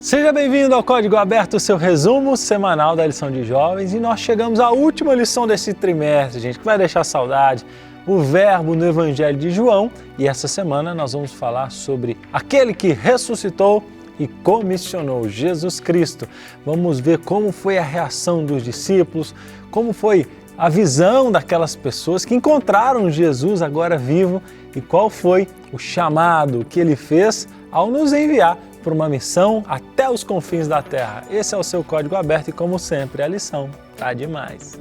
Seja bem-vindo ao Código Aberto, seu resumo semanal da lição de jovens. E nós chegamos à última lição desse trimestre, gente, que vai deixar saudade, o verbo no Evangelho de João. E essa semana nós vamos falar sobre aquele que ressuscitou e comissionou, Jesus Cristo. Vamos ver como foi a reação dos discípulos, como foi a visão daquelas pessoas que encontraram Jesus agora vivo e qual foi o chamado que ele fez ao nos enviar para uma missão até os confins da terra. Esse é o seu Código Aberto e, como sempre, a lição tá demais.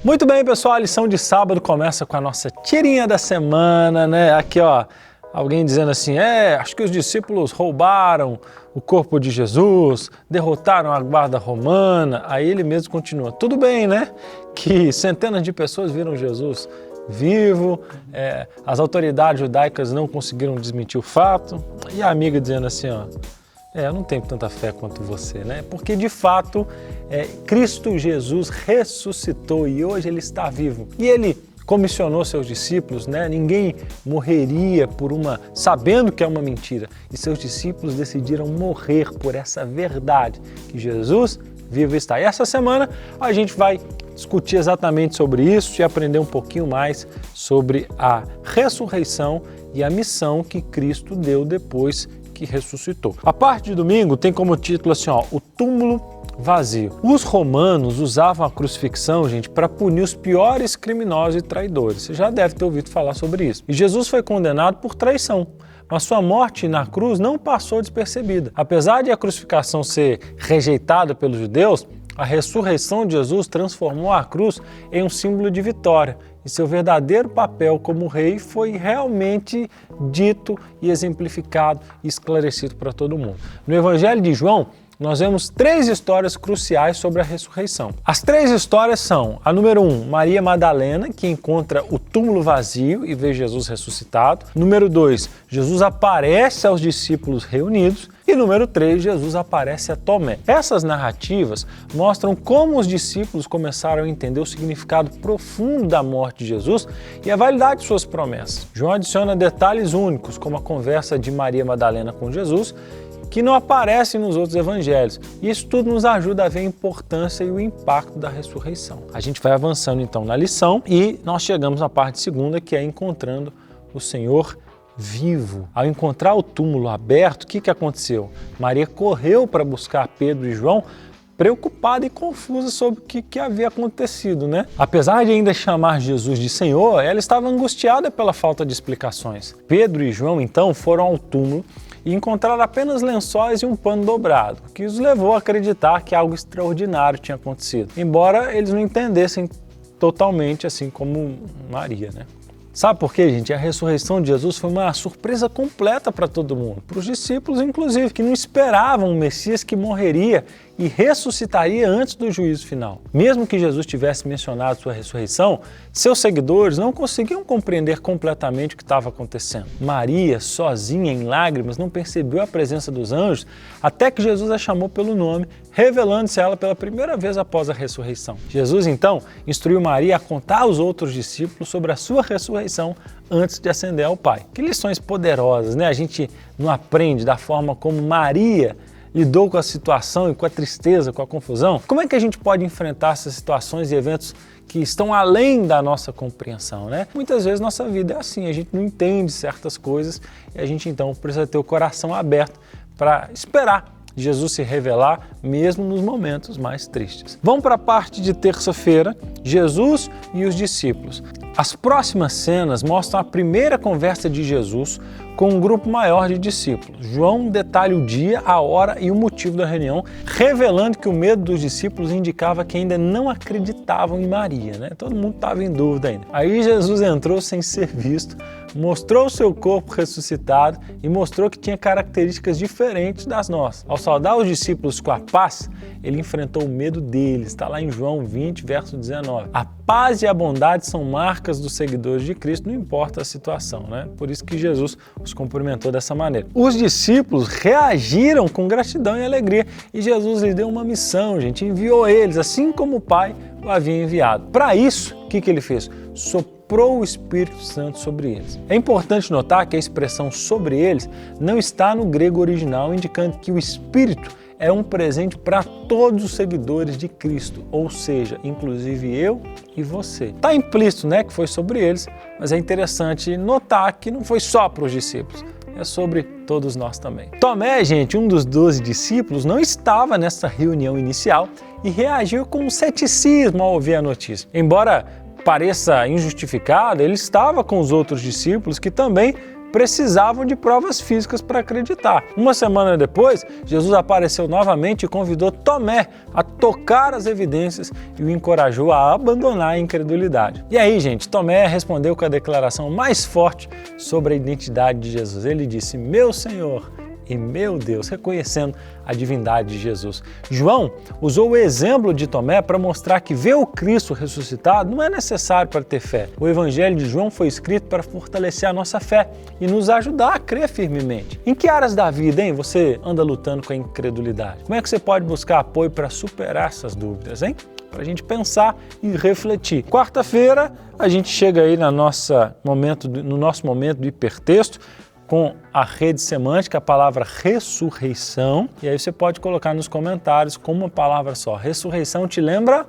Muito bem, pessoal, a lição de sábado começa com a nossa tirinha da semana, né? Aqui, ó, alguém dizendo assim, acho que os discípulos roubaram o corpo de Jesus, derrotaram a guarda romana. Aí ele mesmo continua, tudo bem, né? Que centenas de pessoas viram Jesus vivo, as autoridades judaicas não conseguiram desmentir o fato. E a amiga dizendo assim, ó, eu não tenho tanta fé quanto você, né? Porque de fato, Cristo Jesus ressuscitou e hoje ele está vivo. E ele comissionou seus discípulos, né? Ninguém morreria sabendo que é uma mentira. E seus discípulos decidiram morrer por essa verdade, que Jesus vivo está. E essa semana a gente vai discutir exatamente sobre isso e aprender um pouquinho mais sobre a ressurreição e a missão que Cristo deu depois que ressuscitou. A parte de domingo tem como título assim, ó, o túmulo vazio. Os romanos usavam a crucifixão, gente, para punir os piores criminosos e traidores. Você já deve ter ouvido falar sobre isso. E Jesus foi condenado por traição. Mas sua morte na cruz não passou despercebida. Apesar de a crucificação ser rejeitada pelos judeus, a ressurreição de Jesus transformou a cruz em um símbolo de vitória. E seu verdadeiro papel como rei foi realmente dito e exemplificado e esclarecido para todo mundo. No Evangelho de João, nós vemos 3 histórias cruciais sobre a ressurreição. As 3 histórias são a número 1, Maria Madalena, que encontra o túmulo vazio e vê Jesus ressuscitado. Número 2, Jesus aparece aos discípulos reunidos. E número 3, Jesus aparece a Tomé. Essas narrativas mostram como os discípulos começaram a entender o significado profundo da morte de Jesus e a validade de suas promessas. João adiciona detalhes únicos, como a conversa de Maria Madalena com Jesus, que não aparecem nos outros evangelhos. E isso tudo nos ajuda a ver a importância e o impacto da ressurreição. A gente vai avançando então na lição e nós chegamos na parte segunda, que é encontrando o Senhor vivo. Ao encontrar o túmulo aberto, o que aconteceu? Maria correu para buscar Pedro e João, preocupada e confusa sobre o que havia acontecido, né? Apesar de ainda chamar Jesus de Senhor, ela estava angustiada pela falta de explicações. Pedro e João, então, foram ao túmulo e encontraram apenas lençóis e um pano dobrado, o que os levou a acreditar que algo extraordinário tinha acontecido, embora eles não entendessem totalmente assim como Maria, né? Sabe por quê, gente? A ressurreição de Jesus foi uma surpresa completa para todo mundo, para os discípulos inclusive, que não esperavam um Messias que morreria e ressuscitaria antes do juízo final. Mesmo que Jesus tivesse mencionado sua ressurreição, seus seguidores não conseguiam compreender completamente o que estava acontecendo. Maria, sozinha, em lágrimas, não percebeu a presença dos anjos até que Jesus a chamou pelo nome, revelando-se a ela pela primeira vez após a ressurreição. Jesus, então, instruiu Maria a contar aos outros discípulos sobre a sua ressurreição antes de ascender ao Pai. Que lições poderosas, né? A gente não aprende da forma como Maria lidou com a situação e com a tristeza, com a confusão. Como é que a gente pode enfrentar essas situações e eventos que estão além da nossa compreensão, né? Muitas vezes nossa vida é assim, a gente não entende certas coisas e a gente então precisa ter o coração aberto para esperar Jesus se revelar mesmo nos momentos mais tristes. Vamos para a parte de terça-feira, Jesus e os discípulos. As próximas cenas mostram a primeira conversa de Jesus com um grupo maior de discípulos. João detalha o dia, a hora e o motivo da reunião, revelando que o medo dos discípulos indicava que ainda não acreditavam em Maria, né? Todo mundo estava em dúvida ainda. Aí Jesus entrou sem ser visto, mostrou o seu corpo ressuscitado e mostrou que tinha características diferentes das nossas. Ao saudar os discípulos com a paz, ele enfrentou o medo deles. Está lá em João 20, verso 19. A paz e a bondade são marcas dos seguidores de Cristo, não importa a situação, né? Por isso que Jesus os cumprimentou dessa maneira. Os discípulos reagiram com gratidão e alegria e Jesus lhes deu uma missão, gente, enviou eles, assim como o Pai o havia enviado. Para isso, o que ele fez? Soprou o Espírito Santo sobre eles. É importante notar que a expressão sobre eles não está no grego original, indicando que o Espírito é um presente para todos os seguidores de Cristo, ou seja, inclusive eu e você. Está implícito, né, que foi sobre eles, mas é interessante notar que não foi só para os discípulos, é sobre todos nós também. Tomé, gente, um dos 12 discípulos, não estava nessa reunião inicial e reagiu com ceticismo ao ouvir a notícia. Embora pareça injustificado, ele estava com os outros discípulos que também precisavam de provas físicas para acreditar. Uma semana depois, Jesus apareceu novamente e convidou Tomé a tocar as evidências e o encorajou a abandonar a incredulidade. E aí, gente, Tomé respondeu com a declaração mais forte sobre a identidade de Jesus. Ele disse: "Meu Senhor e meu Deus", reconhecendo a divindade de Jesus. João usou o exemplo de Tomé para mostrar que ver o Cristo ressuscitado não é necessário para ter fé. O Evangelho de João foi escrito para fortalecer a nossa fé e nos ajudar a crer firmemente. Em que áreas da vida, hein, você anda lutando com a incredulidade? Como é que você pode buscar apoio para superar essas dúvidas, hein? Para a gente pensar e refletir. Quarta-feira, a gente chega aí no nosso momento do hipertexto, com a rede semântica, a palavra ressurreição, e aí você pode colocar nos comentários com uma palavra só. Ressurreição te lembra?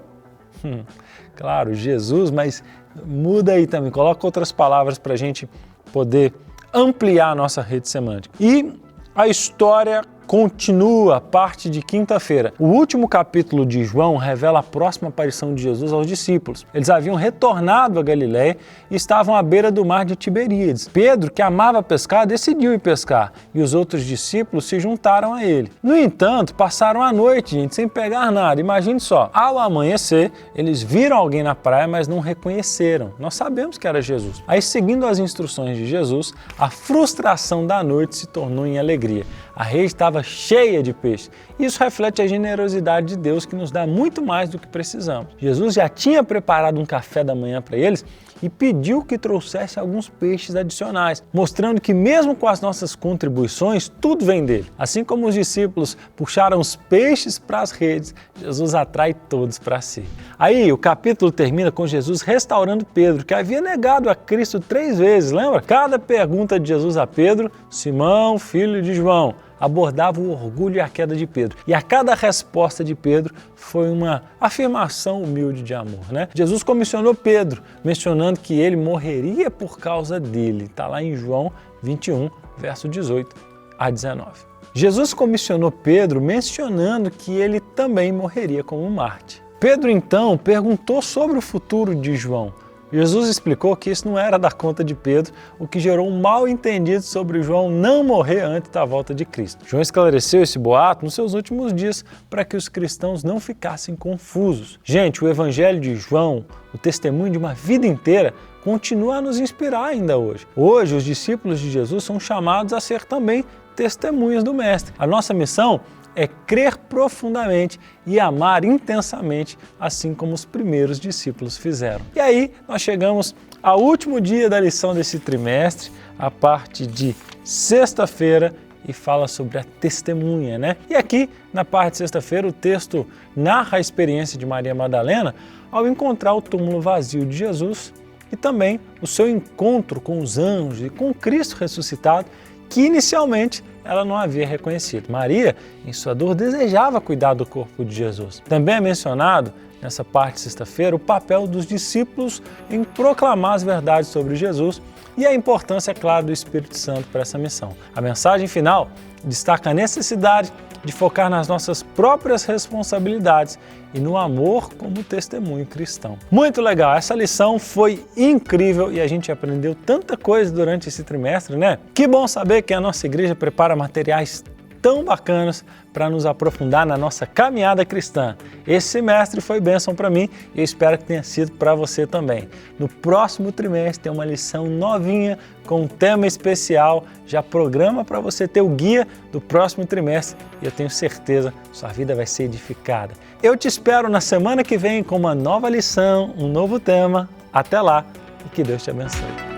Claro, Jesus, mas muda aí também, coloca outras palavras para a gente poder ampliar a nossa rede semântica. E a história continua, a parte de quinta-feira. O último capítulo de João revela a próxima aparição de Jesus aos discípulos. Eles haviam retornado a Galiléia e estavam à beira do mar de Tiberíades. Pedro, que amava pescar, decidiu ir pescar e os outros discípulos se juntaram a ele. No entanto, passaram a noite, gente, sem pegar nada. Imagine só, ao amanhecer, eles viram alguém na praia, mas não reconheceram. Nós sabemos que era Jesus. Aí, seguindo as instruções de Jesus, a frustração da noite se tornou em alegria. A rede estava cheia de peixe. Isso reflete a generosidade de Deus, que nos dá muito mais do que precisamos. Jesus já tinha preparado um café da manhã para eles e pediu que trouxesse alguns peixes adicionais, mostrando que mesmo com as nossas contribuições, tudo vem dele. Assim como os discípulos puxaram os peixes para as redes, Jesus atrai todos para si. Aí o capítulo termina com Jesus restaurando Pedro, que havia negado a Cristo 3 vezes, lembra? Cada pergunta de Jesus a Pedro: "Simão, filho de João", abordava o orgulho e a queda de Pedro. E a cada resposta de Pedro foi uma afirmação humilde de amor, né? Jesus comissionou Pedro, mencionando que ele morreria por causa dele. Está lá em João 21, verso 18 a 19. Jesus comissionou Pedro mencionando que ele também morreria como Marte. Pedro, então, perguntou sobre o futuro de João. Jesus explicou que isso não era da conta de Pedro, o que gerou um mal-entendido sobre João não morrer antes da volta de Cristo. João esclareceu esse boato nos seus últimos dias para que os cristãos não ficassem confusos. Gente, o Evangelho de João, o testemunho de uma vida inteira, continua a nos inspirar ainda hoje. Hoje, os discípulos de Jesus são chamados a ser também testemunhas do Mestre. A nossa missão é crer profundamente e amar intensamente, assim como os primeiros discípulos fizeram. E aí nós chegamos ao último dia da lição desse trimestre, a parte de sexta-feira, e fala sobre a testemunha, né? E aqui, na parte de sexta-feira, o texto narra a experiência de Maria Madalena ao encontrar o túmulo vazio de Jesus e também o seu encontro com os anjos e com Cristo ressuscitado, que inicialmente ela não havia reconhecido. Maria, em sua dor, desejava cuidar do corpo de Jesus. Também é mencionado, nessa parte de sexta-feira, o papel dos discípulos em proclamar as verdades sobre Jesus e a importância, é claro, do Espírito Santo para essa missão. A mensagem final destaca a necessidade de focar nas nossas próprias responsabilidades e no amor como testemunho cristão. Muito legal, essa lição foi incrível e a gente aprendeu tanta coisa durante esse trimestre, né? Que bom saber que a nossa igreja prepara materiais tão bacanas para nos aprofundar na nossa caminhada cristã. Esse semestre foi bênção para mim e eu espero que tenha sido para você também. No próximo trimestre tem uma lição novinha com um tema especial. Já programa para você ter o guia do próximo trimestre e eu tenho certeza que sua vida vai ser edificada. Eu te espero na semana que vem com uma nova lição, um novo tema. Até lá e que Deus te abençoe.